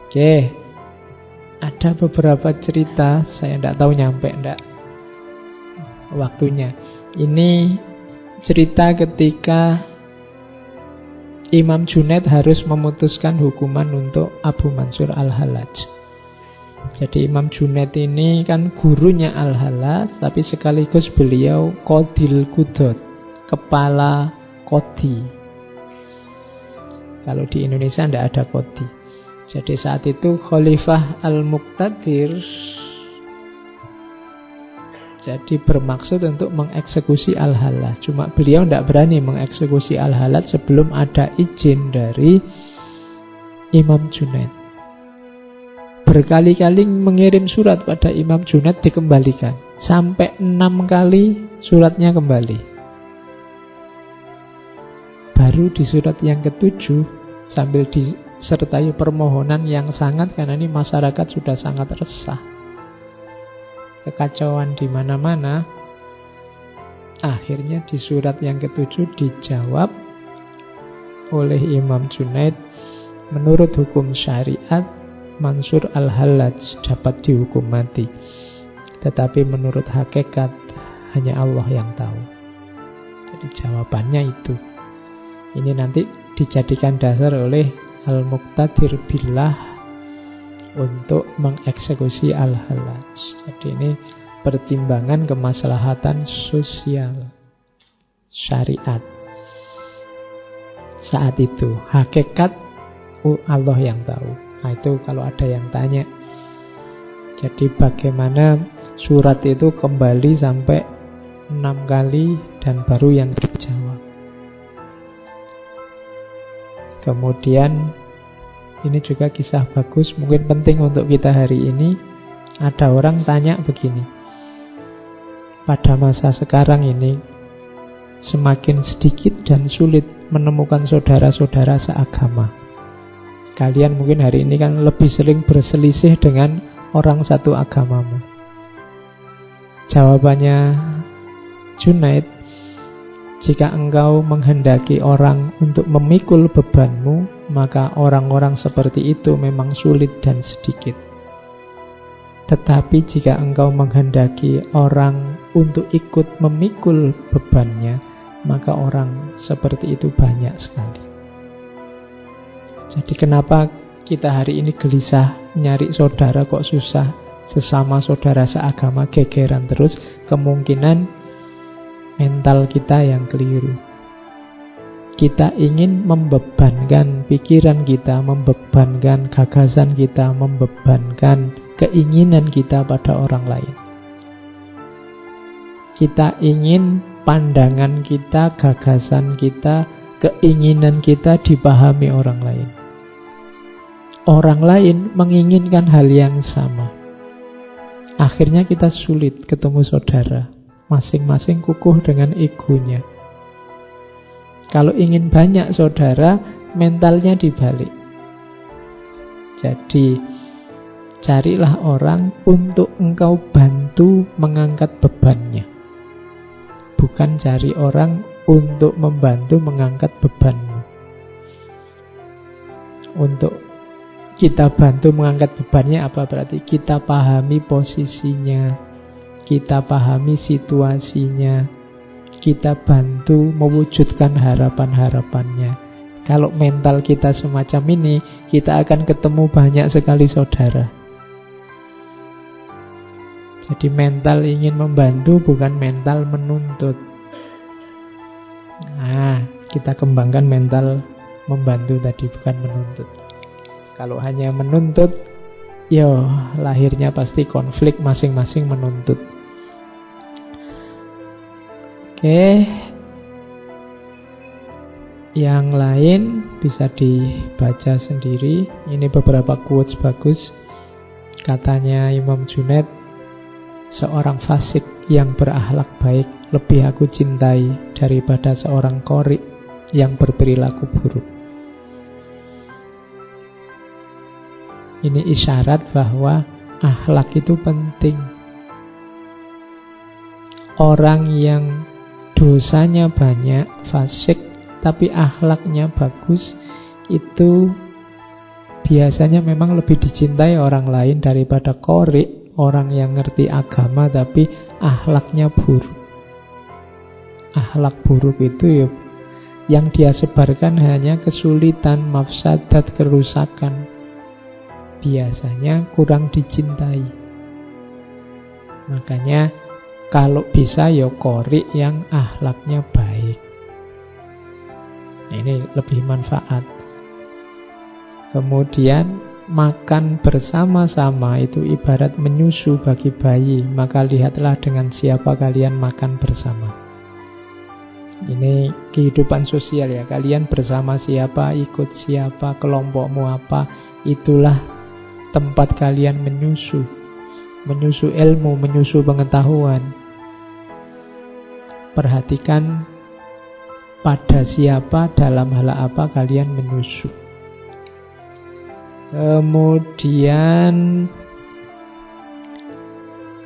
Oke, ada beberapa cerita, saya tidak tahu nyampe enggak waktunya. Ini cerita ketika Imam Junaid harus memutuskan hukuman untuk Abu Mansur Al-Hallaj. Jadi Imam Junaid ini kan gurunya Al-Hallaj, tapi sekaligus beliau Qadil Qudot, kepala Qadi. Kalau di Indonesia tidak ada Qadi. Jadi saat itu Khalifah Al-Muqtadir jadi bermaksud untuk mengeksekusi Al-Hallaj. Cuma beliau tidak berani mengeksekusi Al-Hallaj sebelum ada izin dari Imam Junaid. Berkali-kali mengirim surat pada Imam Junaid dikembalikan. Sampai 6 kali suratnya kembali. Baru di surat yang ke-7 sambil disertai permohonan yang sangat, karena ini masyarakat sudah sangat resah. Kekacauan di mana-mana. Akhirnya di surat yang ke-7 dijawab oleh Imam Junaid, menurut hukum syariat Mansur Al-Hallaj dapat dihukum mati, tetapi menurut hakikat hanya Allah yang tahu. Jadi jawabannya itu. Ini nanti dijadikan dasar oleh Al-Muqtadir Billah untuk mengeksekusi Al-Hallaj. Jadi ini pertimbangan kemaslahatan sosial syariat. Saat itu hakikat Allah yang tahu. Nah itu kalau ada yang tanya. Jadi bagaimana surat itu kembali sampai 6 kali dan baru yang terjawab. Kemudian ini juga kisah bagus, mungkin penting untuk kita hari ini. Ada orang tanya begini, pada masa sekarang ini semakin sedikit dan sulit menemukan saudara-saudara seagama. Kalian mungkin hari ini kan lebih sering berselisih dengan orang satu agamamu. Jawabannya Junaid, jika engkau menghendaki orang untuk memikul bebanmu, maka orang-orang seperti itu memang sulit dan sedikit. Tetapi jika engkau menghendaki orang untuk ikut memikul bebannya, maka orang seperti itu banyak sekali. Jadi kenapa kita hari ini gelisah nyari saudara kok susah? Sesama saudara seagama gegeran terus, kemungkinan mental kita yang keliru. Kita ingin membebankan pikiran kita, membebankan gagasan kita, membebankan keinginan kita pada orang lain. Kita ingin pandangan kita, gagasan kita, keinginan kita dipahami orang lain. Orang lain menginginkan hal yang sama. Akhirnya kita sulit ketemu saudara. Masing-masing kukuh dengan egonya. Kalau ingin banyak saudara, mentalnya dibalik. Jadi, carilah orang untuk engkau bantu mengangkat bebannya. Bukan cari orang untuk membantu mengangkat bebanmu. Untuk kita bantu mengangkat bebannya apa berarti? Kita pahami posisinya, kita pahami situasinya, kita bantu mewujudkan harapan-harapannya. Kalau mental kita semacam ini, kita akan ketemu banyak sekali saudara. Jadi mental ingin membantu, bukan mental menuntut. Nah, kita kembangkan mental membantu tadi, bukan menuntut. Kalau hanya menuntut, yo lahirnya pasti konflik, masing-masing menuntut. Oke, yang lain bisa dibaca sendiri. Ini beberapa quotes bagus. Katanya Imam Junaid, seorang fasik yang berakhlak baik lebih aku cintai daripada seorang qori yang berperilaku buruk. Ini isyarat bahwa akhlak itu penting. Orang yang dosanya banyak, fasik, tapi akhlaknya bagus, itu biasanya memang lebih dicintai orang lain daripada qori, orang yang ngerti agama tapi akhlaknya buruk. Akhlak buruk itu ya, yang dia sebarkan hanya kesulitan, mafsadat, kerusakan. Biasanya kurang dicintai. Makanya kalau bisa ya qori yang akhlaknya baik. Ini lebih manfaat. Kemudian makan bersama-sama itu ibarat menyusu bagi bayi. Maka lihatlah dengan siapa kalian makan bersama. Ini kehidupan sosial ya. Kalian bersama siapa, ikut siapa, kelompokmu apa. Itulah tempat kalian menyusu. Menyusu ilmu, menyusu pengetahuan. Perhatikan pada siapa, dalam hal apa kalian menyusu. Kemudian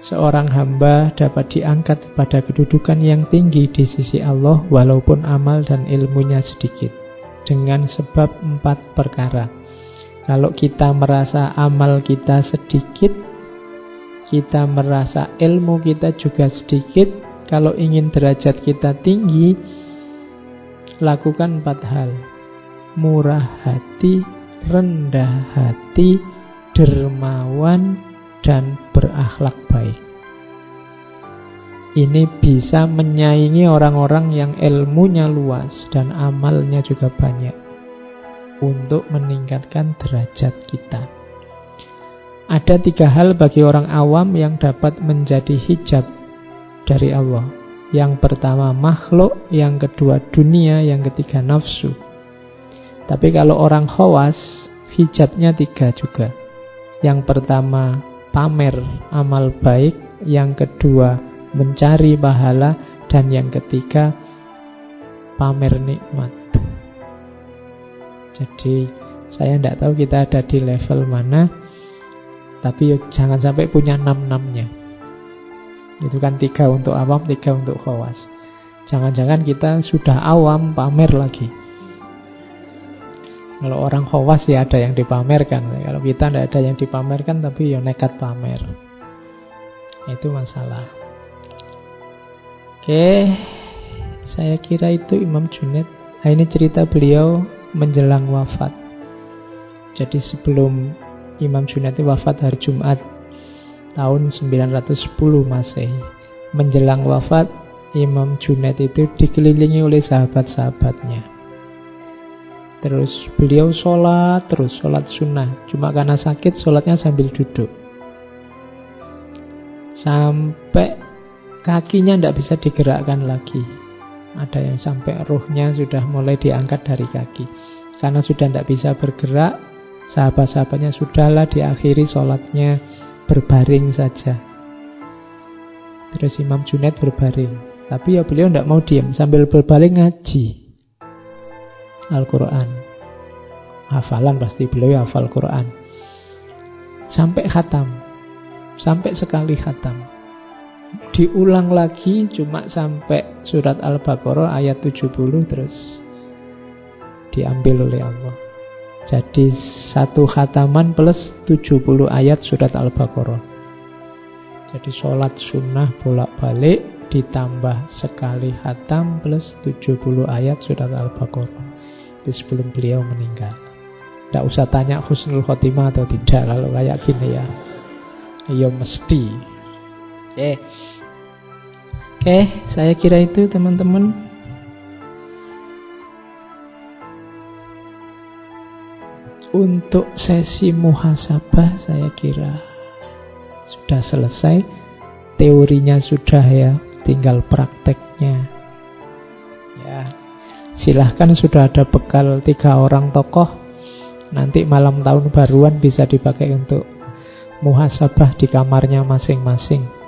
seorang hamba dapat diangkat pada kedudukan yang tinggi di sisi Allah walaupun amal dan ilmunya sedikit, dengan sebab 4 perkara. Kalau kita merasa amal kita sedikit, kita merasa ilmu kita juga sedikit, kalau ingin derajat kita tinggi, lakukan 4 hal. Murah hati, rendah hati, dermawan, dan berakhlak baik. Ini bisa menyaingi orang-orang yang ilmunya luas dan amalnya juga banyak untuk meningkatkan derajat kita. Ada 3 hal bagi orang awam yang dapat menjadi hijab dari Allah. Yang pertama makhluk, yang kedua dunia, yang ketiga nafsu. Tapi kalau orang khawas, hijabnya 3 juga. Yang pertama pamer amal baik, yang kedua mencari pahala, dan yang ketiga pamer nikmat. Jadi saya tidak tahu kita ada di level mana, tapi jangan sampai punya 6-6-nya. Itu kan 3 untuk awam, 3 untuk khawas. Jangan-jangan kita sudah awam pamer lagi. Kalau orang khawas ya ada yang dipamerkan. Kalau kita tidak ada yang dipamerkan, tapi ya nekat pamer. Itu masalah. Oke, saya kira itu Imam Junaid. Nah, ini cerita beliau menjelang wafat. Jadi sebelum Imam Junaid wafat hari Jumat tahun 910 Masehi, menjelang wafat Imam Junaid itu dikelilingi oleh sahabat-sahabatnya. Terus beliau sholat sunnah. Cuma karena sakit sholatnya sambil duduk, sampai kakinya tidak bisa digerakkan lagi. Ada yang sampai ruhnya sudah mulai diangkat dari kaki. Karena sudah tidak bisa bergerak, sahabat-sahabatnya sudahlah diakhiri sholatnya, berbaring saja. Terus Imam Junaid berbaring. Tapi ya beliau tidak mau diam, sambil berbaring ngaji Al-Quran. Hafalan pasti beliau hafal Quran. Sampai khatam. Sampai sekali khatam. Diulang lagi cuma sampai surat Al-Baqarah ayat 70, terus diambil oleh Allah. Jadi 1 khataman plus 70 ayat surat Al-Baqarah. Jadi sholat sunnah bolak-balik ditambah sekali khatam plus 70 ayat surat Al-Baqarah. Itu sebelum beliau meninggal. Tidak usah tanya husnul khotimah atau tidak. Kalau kayak gini ya, ya mesti. Oke, saya kira itu teman-teman. Untuk sesi muhasabah saya kira sudah selesai. Teorinya sudah ya, tinggal prakteknya. Ya, silahkan sudah ada bekal 3 orang tokoh. Nanti malam tahun baruan bisa dipakai untuk muhasabah di kamarnya masing-masing.